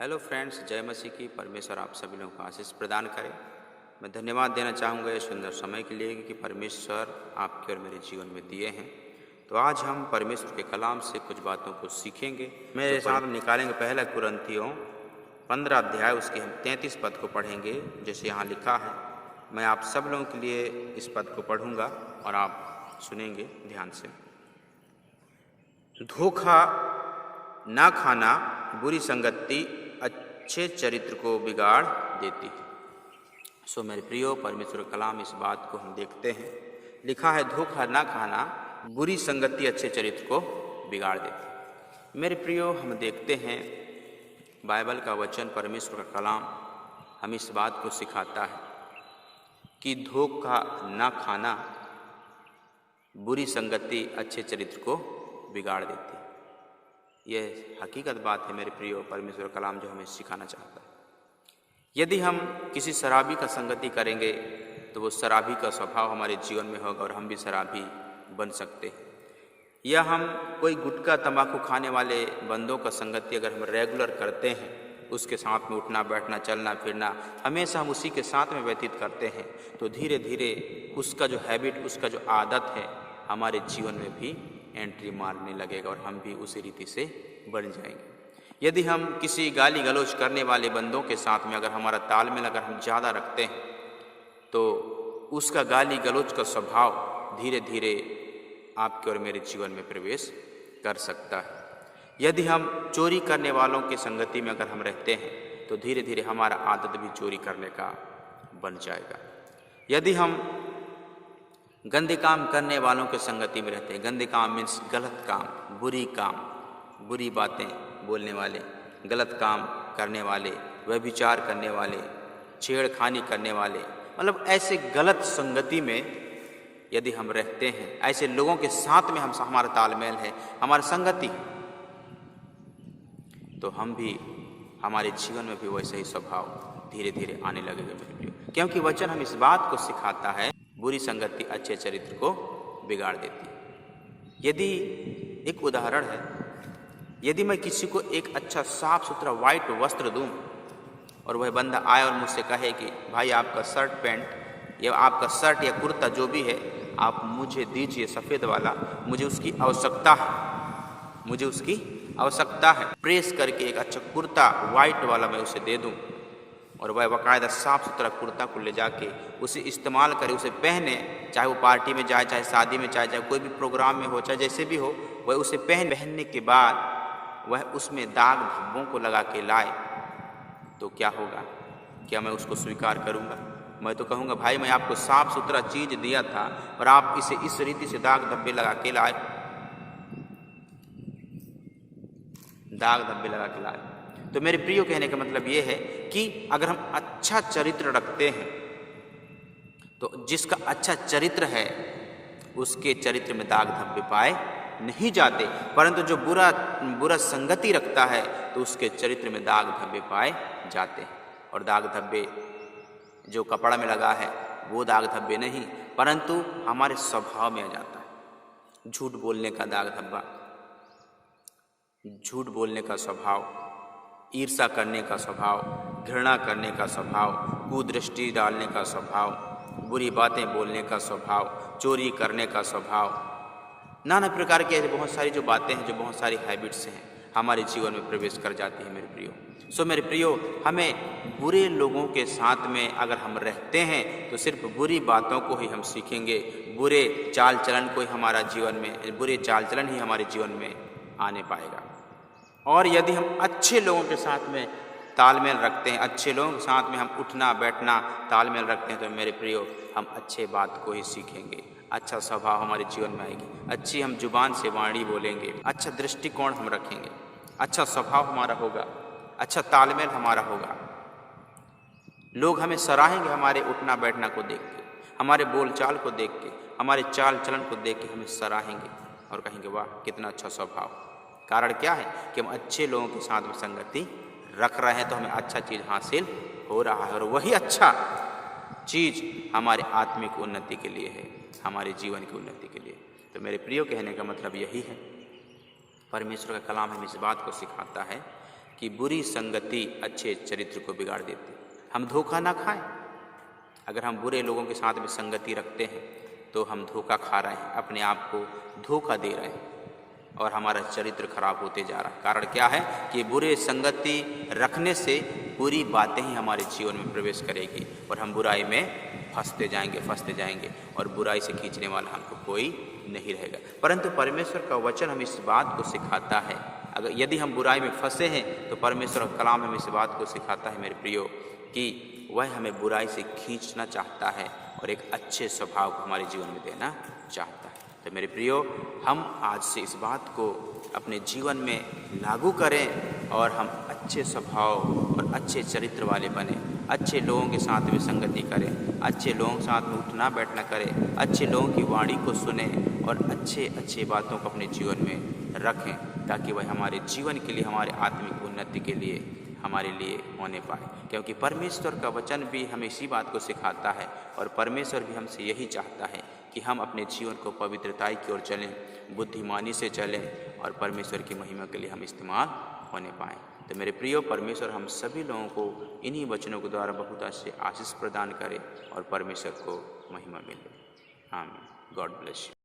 Hello friends, जय मसीह की। परमेश्वर आप सभी लोगों को आशीष प्रदान करें। मैं धन्यवाद देना चाहूँगा ये सुंदर समय के लिए कि परमेश्वर आपके और मेरे जीवन में दिए हैं। तो आज हम परमेश्वर के कलाम से कुछ बातों को सीखेंगे। मेरे साथ निकालेंगे पहला कुरिन्थियों 15 अध्याय, उसके हम 33 पद को पढ़ेंगे। जैसे यहाँ लिखा है, मैं आप सब लोगों के लिए इस पद को पढ़ूँगा और आप सुनेंगे ध्यान से। धोखा ना खाना बुरी संगति अच्छे चरित्र को बिगाड़ देती है। सो मेरे प्रियो, परमेश्वर कलाम इस बात को हम देखते हैं। लिखा है, धोखा ना खाना बुरी संगति अच्छे चरित्र को बिगाड़ देती है। मेरे प्रियो, हम देखते हैं बाइबल का वचन, परमेश्वर का कलाम हम इस बात को सिखाता है कि धोखा ना खाना बुरी संगति अच्छे चरित्र को बिगाड़ देती है। यह हकीकत बात है मेरे प्रियो, परमेश्वर कलाम जो हमें सिखाना चाहता है। यदि हम किसी शराबी का संगति करेंगे तो वो शराबी का स्वभाव हमारे जीवन में होगा और हम भी शराबी बन सकते हैं। या हम कोई गुटखा तंबाकू खाने वाले बंदों का संगति अगर हम रेगुलर करते हैं, उसके साथ में उठना बैठना चलना फिरना हमेशा हम उसी के साथ में व्यतीत करते हैं, तो धीरे धीरे उसका जो हैबिट, उसका जो आदत है हमारे जीवन में भी एंट्री मारने लगेगा और हम भी उसी रीति से बढ़ जाएंगे। यदि हम किसी गाली गलौज करने वाले बंदों के साथ में अगर हमारा तालमेल अगर हम ज़्यादा रखते हैं, तो उसका गाली गलौज का स्वभाव धीरे धीरे आपके और मेरे जीवन में प्रवेश कर सकता है। यदि हम चोरी करने वालों की संगति में अगर हम रहते हैं, तो धीरे धीरे हमारा आदत भी चोरी करने का बन जाएगा। यदि हम गंदे काम करने वालों के संगति में रहते हैं, गंदे काम मीन्स गलत काम, बुरी बातें बोलने वाले, गलत काम करने वाले, व्यभिचार करने वाले, छेड़खानी करने वाले, मतलब ऐसे गलत संगति में यदि हम रहते हैं, ऐसे लोगों के साथ में हमारा तालमेल है, हमारी संगति, तो हम भी हमारे जीवन में भी वैसे ही स्वभाव धीरे धीरे आने लगेगा मेरे प्रिय। क्योंकि वचन हम इस बात को सिखाता है, बुरी संगति अच्छे चरित्र को बिगाड़ देती है। यदि एक उदाहरण है, यदि मैं किसी को एक अच्छा साफ सुथरा वाइट वस्त्र दूं और वह बंदा आए और मुझसे कहे कि भाई आपका शर्ट पैंट या आपका शर्ट या कुर्ता जो भी है आप मुझे दीजिए सफ़ेद वाला, मुझे उसकी आवश्यकता है, प्रेस करके एक अच्छा कुर्ता वाइट वाला मैं उसे दे दूं और वह बाकायदा साफ़ सुथरा कुर्ता को ले जाके उसे इस्तेमाल करे, उसे पहने, चाहे वो पार्टी में जाए, चाहे शादी में जाए, चाहे कोई भी प्रोग्राम में हो, चाहे जैसे भी हो, वह उसे पहनने के बाद वह उसमें दाग धब्बों को लगा के लाए, तो क्या होगा? क्या मैं उसको स्वीकार करूँगा? मैं तो कहूँगा भाई मैं आपको साफ़ सुथरा चीज़ दिया था और आप इसे इस रीति से दाग धब्बे लगा के लाए, तो मेरे प्रियो, कहने का मतलब ये है कि अगर हम अच्छा चरित्र रखते हैं तो जिसका अच्छा चरित्र है उसके चरित्र में दाग धब्बे पाए नहीं जाते, परंतु जो बुरा संगति रखता है तो उसके चरित्र में दाग धब्बे पाए जाते हैं। और दाग धब्बे जो कपड़ा में लगा है वो दाग धब्बे नहीं, परंतु हमारे स्वभाव में आ जाता है। झूठ बोलने का दाग धब्बा, झूठ बोलने का स्वभाव, ईर्ष्या करने का स्वभाव, घृणा करने का स्वभाव, कुदृष्टि डालने का स्वभाव, बुरी बातें बोलने का स्वभाव, चोरी करने का स्वभाव, नाना प्रकार की ऐसी बहुत सारी जो बातें हैं, जो बहुत सारी हैबिट्स हैं, हमारे जीवन में प्रवेश कर जाती है मेरे प्रियो। सो मेरे प्रियो, हमें बुरे लोगों के साथ में अगर हम रहते हैं तो सिर्फ बुरी बातों को ही हम सीखेंगे, बुरे चाल चलन को ही हमारा जीवन में, बुरे चाल चलन ही हमारे जीवन में आने पाएगा। और यदि हम अच्छे लोगों के साथ में तालमेल रखते हैं, अच्छे लोगों के साथ में हम उठना बैठना तालमेल रखते हैं, तो मेरे प्रियो हम अच्छे बात को ही सीखेंगे, अच्छा स्वभाव हमारे जीवन में आएगी, अच्छी हम जुबान से वाणी बोलेंगे, अच्छा दृष्टिकोण हम रखेंगे, अच्छा स्वभाव हमारा होगा, अच्छा तालमेल हमारा होगा। लोग हमें सराहेंगे हमारे उठना बैठना को देख के, हमारे बोलचाल को देख के, हमारे चाल चलन को देख के हमें सराहेंगे और कहेंगे वाह कितना अच्छा स्वभाव। कारण क्या है कि हम अच्छे लोगों के साथ में संगति रख रहे हैं, तो हमें अच्छा चीज़ हासिल हो रहा है और वही अच्छा चीज़ हमारे आत्मिक उन्नति के लिए है, हमारे जीवन की उन्नति के लिए। तो मेरे प्रियो, कहने का मतलब यही है, परमेश्वर का कलाम हमें इस बात को सिखाता है कि बुरी संगति अच्छे चरित्र को बिगाड़ देती। हम धोखा ना खाएं। अगर हम बुरे लोगों के साथ में संगति रखते हैं तो हम धोखा खा रहे हैं, अपने आप को धोखा दे रहे हैं और हमारा चरित्र खराब होते जा रहा है। कारण क्या है कि बुरे संगति रखने से बुरी बातें ही हमारे जीवन में प्रवेश करेगी और हम बुराई में फंसते जाएंगे और बुराई से खींचने वाला हमको कोई नहीं रहेगा। परंतु परमेश्वर का वचन हमें इस बात को सिखाता है, अगर यदि हम बुराई में फंसे हैं तो परमेश्वर का कलाम हमें इस बात को सिखाता है मेरे प्रियो कि वह हमें बुराई से खींचना चाहता है और एक अच्छे स्वभाव को हमारे जीवन में देना चाहता है। तो मेरे प्रियो, हम आज से इस बात को अपने जीवन में लागू करें और हम अच्छे स्वभाव और अच्छे चरित्र वाले बने, अच्छे लोगों के साथ में संगति करें, अच्छे लोगों के साथ में उठना बैठना करें, अच्छे लोगों की वाणी को सुने और अच्छे बातों को अपने जीवन में रखें, ताकि वह हमारे जीवन के लिए, हमारे आत्मिक उन्नति के लिए हमारे लिए होने पाए। क्योंकि परमेश्वर का वचन भी हमें इसी बात को सिखाता है और परमेश्वर भी हमसे यही चाहता है कि हम अपने जीवन को पवित्रताई की ओर चलें, बुद्धिमानी से चलें और परमेश्वर की महिमा के लिए हम इस्तेमाल होने पाएँ। तो मेरे प्रियो, परमेश्वर हम सभी लोगों को इन्हीं वचनों के द्वारा बहुत से आशीष प्रदान करे और परमेश्वर को महिमा मिले। आमीन। God bless you.